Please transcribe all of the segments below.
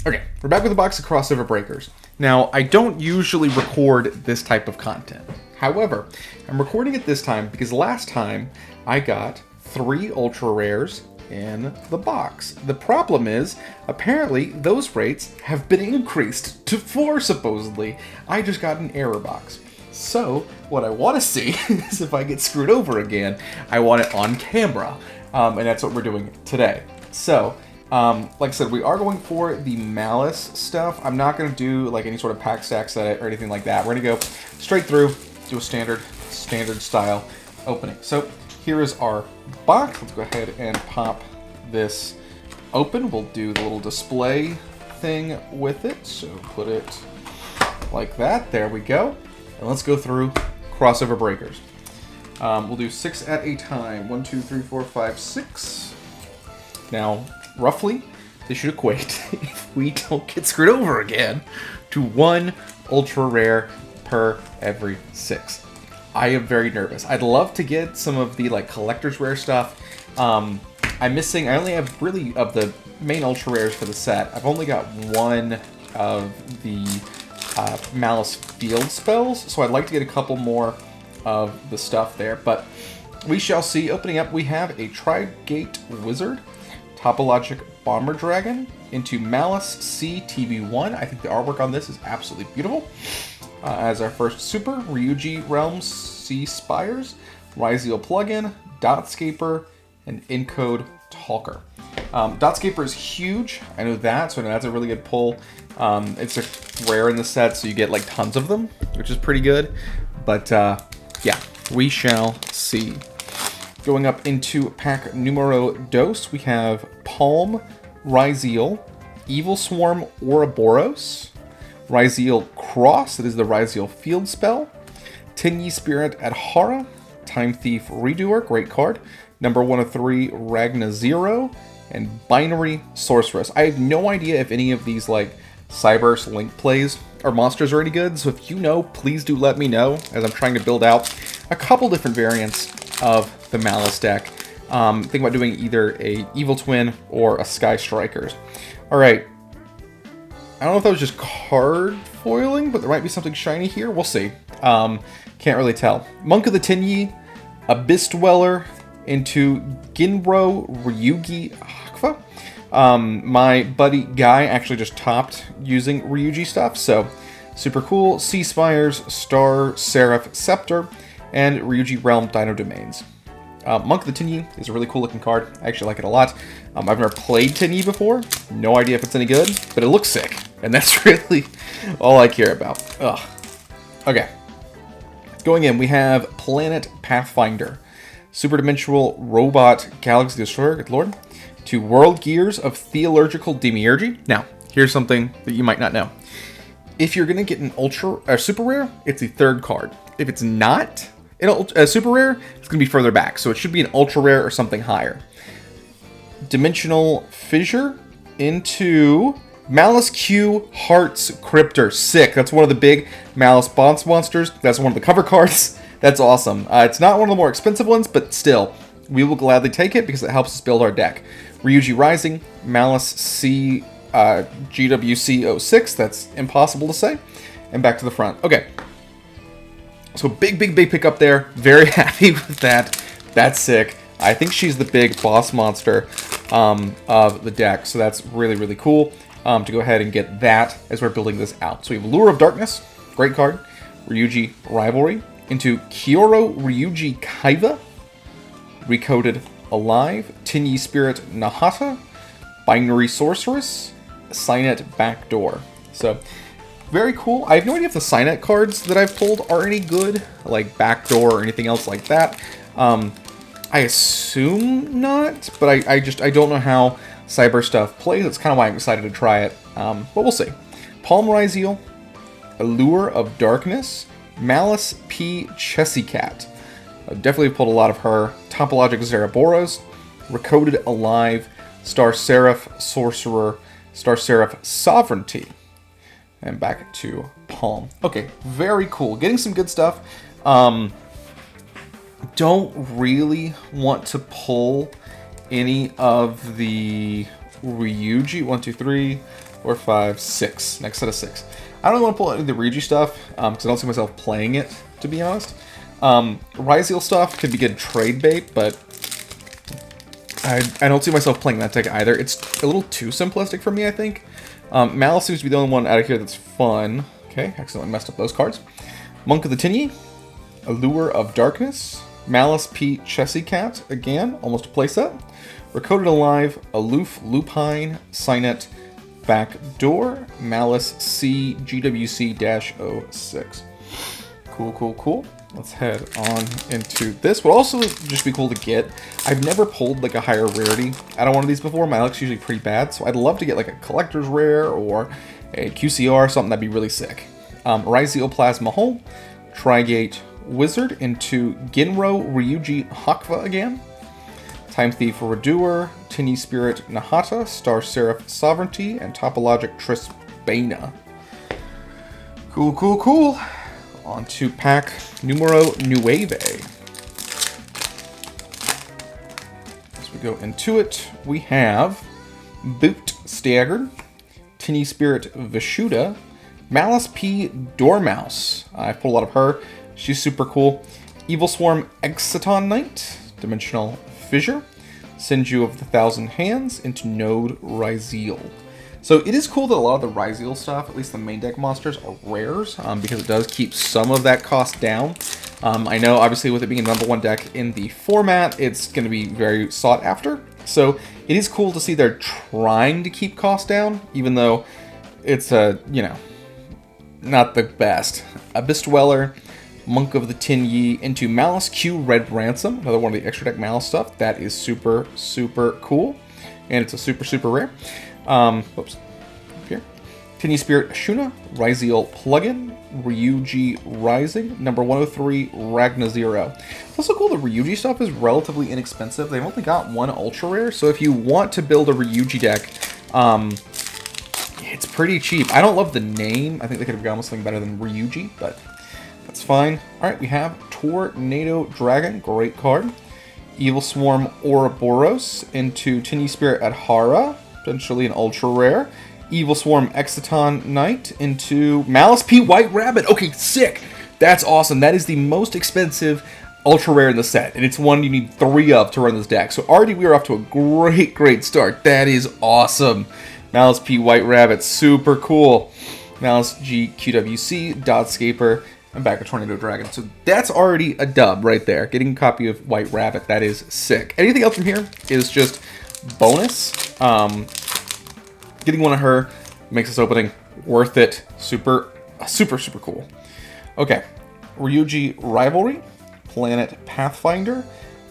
Okay, we're back with a box of crossover breakers. Now, I don't usually record this type of content. However, I'm recording it this time because last time I got 3 ultra rares in the box. The problem is, apparently, those rates have been increased to 4, supposedly. I just got an error box. So, what I want to see is if I get screwed over again, I want it on camera. And that's what we're doing today. So, like I said, we are going for the Malice stuff. I'm not going to do like any sort of pack stack set or anything like that. We're going to go straight through, do a standard style opening. So here is our box. Let's go ahead and pop this open. We'll do the little display thing with it. So put it like that. There we go. And let's go through crossover breakers. We'll do 6 at a time. 1, 2, 3, 4, 5, 6. Now, roughly, this should equate, if we don't get screwed over again, to 1 ultra rare per every 6. I am very nervous. I'd love to get some of the like collector's rare stuff. I only have really of the main ultra rares for the set. I've only got 1 of the Malice field spells, so I'd like to get a couple more of the stuff there, but we shall see. Opening up, we have a Tri-brigade Wizard, Topologic Bomber Dragon, into Malice CTB1. I think the artwork on this is absolutely beautiful. As our first super, YuGiOh Realms Sea Spires, YuGiOh Plugin, Dotscaper, and Encode Talker. Dotscaper is huge, I know that, so that's a really good pull. It's a rare in the set, so you get like tons of them, which is pretty good. But yeah, we shall see. Going up into pack numero dos, we have Palm YuGiOh, Evil Swarm Ouroboros, YuGiOh Cross, that is the YuGiOh field spell, Tinyi Spirit Adhara, Time Thief Redoer, great card, number 1 of 3 Ragna Zero, and Binary Sorceress. I have no idea if any of these like Cyberse Link plays or monsters are any good, so if you know, please do let me know, as I'm trying to build out a couple different variants of the Malice deck. Think about doing either a Evil Twin or a Sky Strikers. Alright, I don't know if that was just card foiling, but there might be something shiny here. We'll see. Can't really tell. Monk of the Tinyi, Abyss Dweller, into Ginro Ryugi Hakfa. My buddy Guy actually just topped using Ryugi stuff, so super cool. Sea Spires, Star Seraph Scepter, and Ryugi Realm Dino Domains. Monk of the Tinyi is a really cool looking card. I actually like it a lot. I've never played Tinyi before. No idea if it's any good, but it looks sick. And that's really all I care about. Ugh. Okay. Going in, we have Planet Pathfinder, Superdimensional Robot Galaxy Destroyer, good lord, to World Gears of Theological Demiurgy. Now, here's something that you might not know. If you're going to get an ultra or super rare, it's the 3rd card. If it's not a super rare, it's going to be further back, so it should be an ultra rare or something higher. Dimensional Fissure into Malice Q Hearts Cryptor. Sick. That's one of the big Malice boss monsters. That's one of the cover cards. That's awesome. It's not one of the more expensive ones, but still, we will gladly take it because it helps us build our deck. Ryugi Rising, Malice C GWC 06. That's impossible to say. And back to the front. Okay. So big pick up there. Very happy with that. That's sick. I think she's the big boss monster of the deck. So that's really cool to go ahead and get that as we're building this out. So we have Lure of Darkness. Great card. Ryugi Rivalry. Into Kyoro Ryugi Kaiva. Recoded Alive. Tinyi Spirit Nahata. Binary Sorceress. Signet Backdoor. So very cool. I have no idea if the Signet cards that I've pulled are any good, like Backdoor or anything else like that. I assume not, but I don't know how Cyber stuff plays. That's kind of why I'm excited to try it, but we'll see. Palm YuGiOh, Allure of Darkness, Malice P. Chessy Cat. I've definitely pulled a lot of her. Topologic Zeraboros, Recoded Alive, Star Seraph Sorcerer, Star Seraph Sovereignty. And back to Palm. Okay, very cool. Getting some good stuff. Don't really want to pull any of the Ryuji, 1, 2, 3, 4, 5, 6. Next set of 6. I don't really want to pull any of the Ryuji stuff, because I don't see myself playing it, to be honest. Ryzeal stuff could be good trade bait, but I don't see myself playing that deck either. It's a little too simplistic for me, I think. Malice seems to be the only one out of here that's fun. Okay, accidentally messed up those cards. Monk of the Tinyi, Allure of Darkness, Malice P. Chessy Cat, again, almost a playset. Recoded Alive, Aloof Lupine, Signet, Backdoor, Malice C. GWC-06. Cool, cool, cool. Let's head on into this. Would also just be cool to get. I've never pulled like a higher rarity out of one of these before. My luck's usually pretty bad, so I'd love to get like a collector's rare or a QCR, something that'd be really sick. Ryzeal Plasma Hole, Tri-brigade Wizard into Ginro Ryuji Hakuva again. Time Thief Redoer, Tinny Spirit Nahata, Star Seraph Sovereignty, and Topologic Trisbana. Cool, cool, cool. On to pack numero 9. As we go into it, we have Boot Staggered, Tinny Spirit Vishuda, Malice P. Dormouse. I've pulled a lot of her. She's super cool. Evil Swarm Exciton Knight, Dimensional Fissure, Senju of the Thousand Hands into Node Ryzeal. So it is cool that a lot of the Ryzeal stuff, at least the main deck monsters, are rares, because it does keep some of that cost down. I know, obviously, with it being a #1 deck in the format, it's going to be very sought after. So it is cool to see they're trying to keep costs down, even though it's, not the best. Abyss Dweller, Monk of the Tinyi into Malice Q Red Ransom, another one of the extra deck Malice stuff. That is super, super cool. And it's a super, super rare. Whoops. Up here. Tinny Spirit Ashuna, Ryzeal Plugin, Ryuji Rising, number 103, Ragna Zero. It's also cool the Ryuji stuff is relatively inexpensive. They've only got one ultra rare, so if you want to build a Ryuji deck, it's pretty cheap. I don't love the name. I think they could have gone with something better than Ryuji, but that's fine. Alright, we have Tornado Dragon, great card. Evil Swarm Ouroboros into Tinny Spirit Adhara, potentially an ultra rare. Evil Swarm Exciton Knight into Malice P. White Rabbit. Okay, sick. That's awesome. That is the most expensive ultra rare in the set, and it's one you need 3 of to run this deck. So already we are off to a great, great start. That is awesome. Malice P. White Rabbit, super cool. Malice G. QWC, Dotscaper, and back a Tornado Dragon. So that's already a dub right there. Getting a copy of White Rabbit, that is sick. Anything else from here is just bonus. Getting one of her makes this opening worth it. Super, super, super cool. Okay, Ryuji Rivalry, Planet Pathfinder,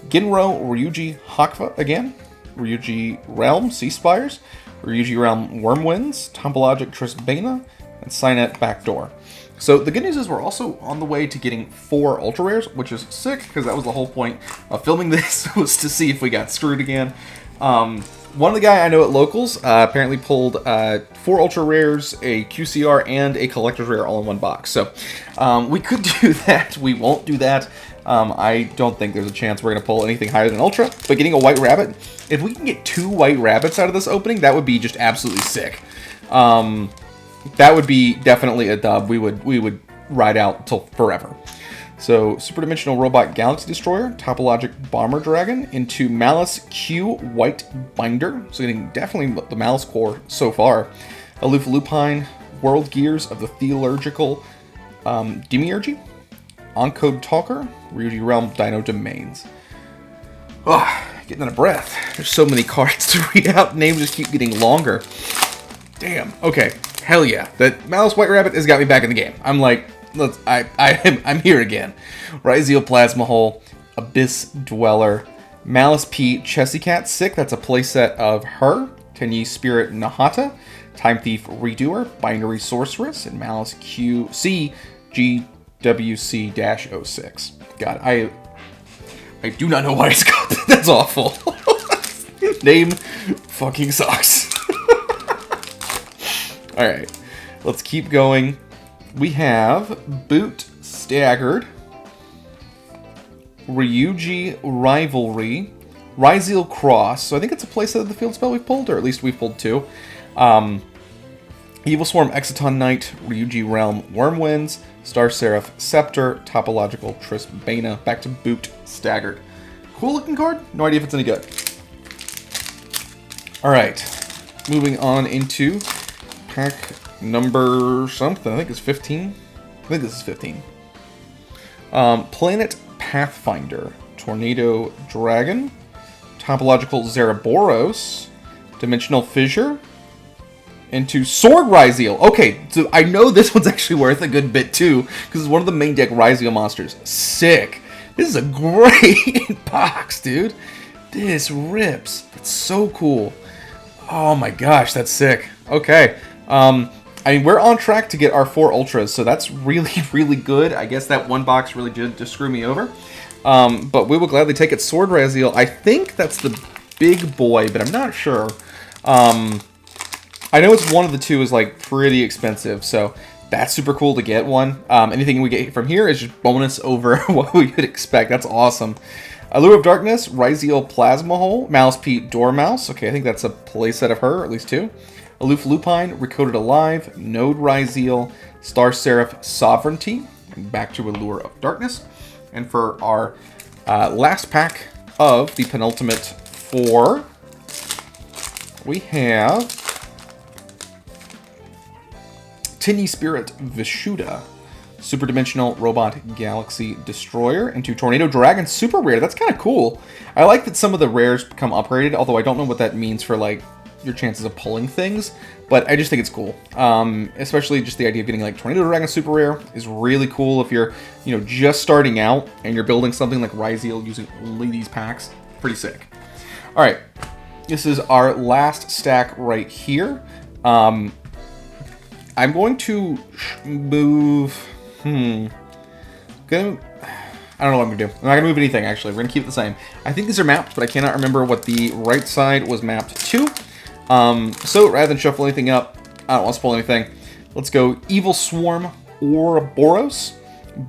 Ginro Ryuji Hakuva again, Ryuji Realm Sea Spires, Ryuji Realm Wormwinds, Topologic Trisbana, and Signet Backdoor. So the good news is we're also on the way to getting 4 ultra rares, which is sick, because that was the whole point of filming this, was to see if we got screwed again. One of the guy I know at locals apparently pulled 4 ultra rares, a QCR, and a collector's rare all in one box. So we could do that. We won't do that. I don't think there's a chance we're going to pull anything higher than ultra. But getting a white rabbit, if we can get 2 white rabbits out of this opening, that would be just absolutely sick. That would be definitely a dub. We would ride out till forever. So, Super Dimensional Robot Galaxy Destroyer, Topologic Bomber Dragon into Malice Q White Binder. So getting definitely the Malice core so far. Aloof Lupine, World Gears of the Theurgical Demiurgy, Encode Talker, Ryuji Realm Dino Domains. Ugh, getting out of breath. There's so many cards to read out. Names just keep getting longer. Damn. Okay. Hell yeah. That Malice White Rabbit has got me back in the game. I'm like, I'm here again. Ryzeal Plasma Hole, Abyss Dweller, Malice P. Chessy Cat, sick. That's a playset of her. Tinny Spirit Nahata, Time Thief Redoer, Binary Sorceress, and Malice Q C GWC-06. God, I do not know why it's got that. That's awful. Name fucking sucks. Alright, let's keep going. We have Boot Staggered, Ryuji Rivalry, YuGiOh Cross. So I think it's a playset of the field spell we've pulled, or at least we've pulled 2. Evil Swarm Exciton Knight, Ryuji Realm Wormwinds, Star Seraph Scepter, Topological Trisbana, back to boot, staggered. Cool looking card, no idea if it's any good. Alright, moving on into pack number something, I think it's 15. I think this is 15. Planet Pathfinder, Tornado Dragon, Topological Zeraboros, Dimensional Fissure, into Sword YuGiOh. Okay, so I know this one's actually worth a good bit too, because it's one of the main deck YuGiOh monsters. Sick. This is a great box, dude. This rips. It's so cool. Oh my gosh, that's sick. Okay. I mean, we're on track to get our 4 Ultras, so that's really, really good. I guess that one box really did just screw me over. But we will gladly take it. Sword YuGiOh. I think that's the big boy, but I'm not sure. I know it's one of the 2 is like pretty expensive, so that's super cool to get one. Anything we get from here is just bonus over what we could expect. That's awesome. Allure of Darkness, YuGiOh Plasma Hole, Mouse Pete Dormouse. Okay, I think that's a playset of her, or at least 2. Aloof Lupine, Recoded Alive, Node YuGiOh, Star Seraph Sovereignty, and back to Allure of Darkness. And for our last pack of the penultimate 4, we have Tiny Spirit Vishuda, Super Dimensional Robot Galaxy Destroyer, into Tornado Dragon Super Rare. That's kind of cool. I like that some of the rares become upgraded, although I don't know what that means for like your chances of pulling things, but I just think it's cool. Especially just the idea of getting like Tornado Dragon Super Rare is really cool if you're, you know, just starting out and you're building something like YuGiOh using only these packs. Pretty sick. All right, this is our last stack right here. I'm going to move... I don't know what I'm going to do. I'm not going to move anything, actually. We're going to keep it the same. I think these are mapped, but I cannot remember what the right side was mapped to. So rather than shuffle anything up, I don't want to spoil anything. Let's go Evil Swarm Ouroboros,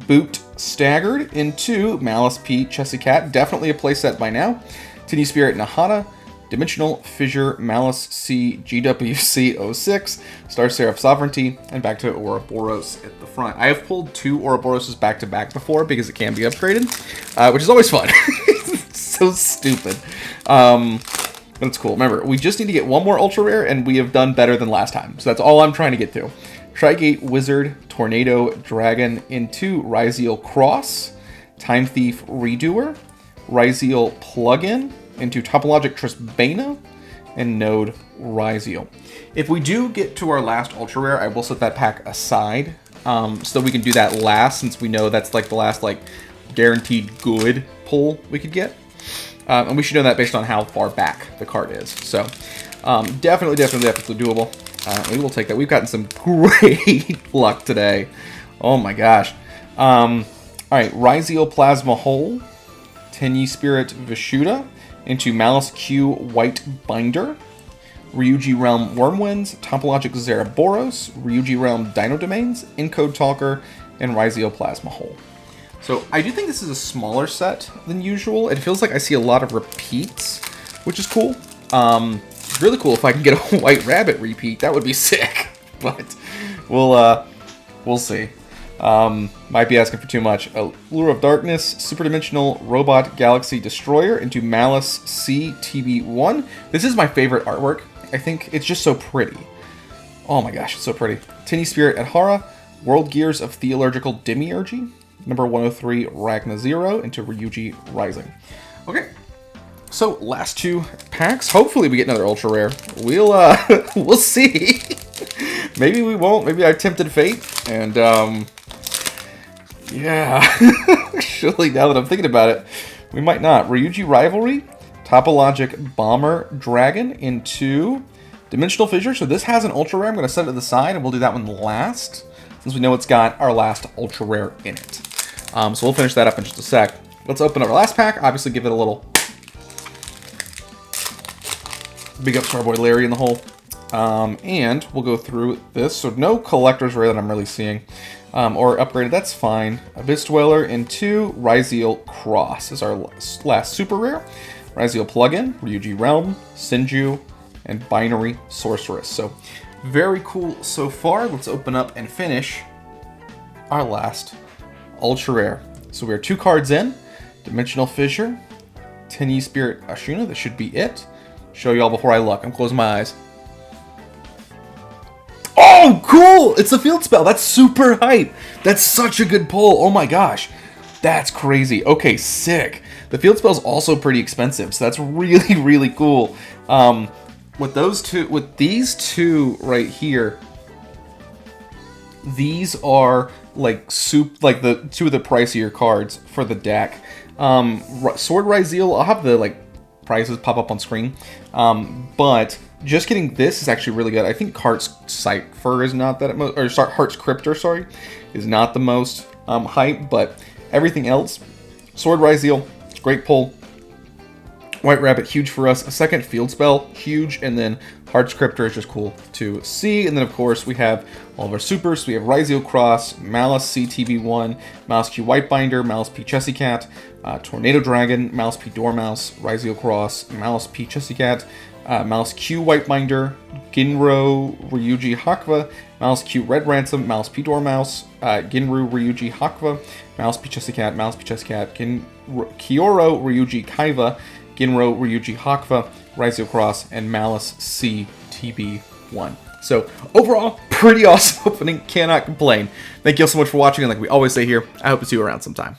Boot Staggered, into Malice P. Chessy Cat. Definitely a playset by now. Tiny Spirit Nahana, Dimensional Fissure, Malice C, GWC 06, Star Seraph Sovereignty, and back to Ouroboros at the front. I have pulled 2 Ouroboroses back to back before because it can be upgraded, which is always fun. It's so stupid. But it's cool. Remember, we just need to get one more Ultra Rare, and we have done better than last time. So that's all I'm trying to get to. Tri-brigade Wizard, Tornado Dragon, into YuGiOh Cross, Time Thief Redoer, YuGiOh Plugin, into Topologic Trisbana, and Node YuGiOh. If we do get to our last Ultra Rare, I will set that pack aside, so we can do that last, since we know that's like the last like guaranteed good pull we could get. And we should know that based on how far back the card is. So definitely doable. We will take that. We've gotten some great luck today. Oh my gosh. All right, YuGiOh Plasma Hole, Tiny Spirit Vishuda, into Malice Q White Binder, Ryuji Realm Wormwinds, Topologic Zeraboros, Ryuji Realm Dino Domains, Encode Talker, and YuGiOh Plasma Hole. So I do think this is a smaller set than usual. It feels like I see a lot of repeats, which is cool. Really cool if I can get a White Rabbit repeat. That would be sick. But we'll see. Might be asking for too much. Allure of Darkness, Super Dimensional Robot Galaxy Destroyer, into Malice C TB1. This is my favorite artwork. I think it's just so pretty. Oh my gosh, it's so pretty. Tiny Spirit Adhara, World Gears of Theological Demiurgy, number 103 Ragna Zero, into Ryuji Rising. Okay, so last 2 packs. Hopefully we get another Ultra Rare. We'll see. Maybe we won't. Maybe I tempted fate. And yeah, actually, now that I'm thinking about it, we might not. Ryuji Rivalry, Topologic Bomber Dragon, into Dimensional Fissure. So this has an Ultra Rare. I'm going to set it to the side, and we'll do that one last, since we know it's got our last Ultra Rare in it. So we'll finish that up in just a sec. Let's open up our last pack. Obviously, give it a little big up to our boy Larry in the hole. And we'll go through this. So no Collector's Rare that I'm really seeing. Or upgraded, that's fine. Abyss Dweller into YuGiOh Cross is our last Super Rare. Raziel Plugin, Ryuji Realm, Senju, and Binary Sorceress. So very cool so far. Let's open up and finish our last ultra rare. So we are 2 cards in. Dimensional Fissure, Tenyi Spirit Ashuna. That should be it. Show y'all before I look. I'm closing my eyes. Oh, cool! It's a field spell. That's super hype. That's such a good pull. Oh my gosh. That's crazy. Okay, sick. The field spell is also pretty expensive, so that's really, really cool. With these two right here, these are like the 2 of the pricier cards for the deck. Sword Raziel, I'll have the prices pop up on screen. But just getting this is actually really good. I think Heart's Cipher is not that Heart's Cryptor, sorry, is not the most hype, but everything else, Sword Raziel, great pull. White Rabbit, huge for us. A second field spell, huge, and then Heart's Cryptor is just cool to see. And then, of course, we have all of our supers. We have Raziel Cross, Malice CTB1, Malice Q Whitebinder, Malice P Chessy Cat, Tornado Dragon, Malice P Dormouse, Raziel Cross, Malice P Chessy Cat, Malice Q Whitebinder, Ginro Ryuji Hakuva, Malice Q Red Ransom, Malice P Dormouse, Ginru Ryuji Hakuva, Malice P Chessy Cat, Kioro Ryuji Kaiva, Ginro Ryuji Hakuva, Raziel Cross, and Malice CTB1. So overall, pretty awesome opening. Cannot complain. Thank you all so much for watching, and like we always say here, I hope to see you around sometime.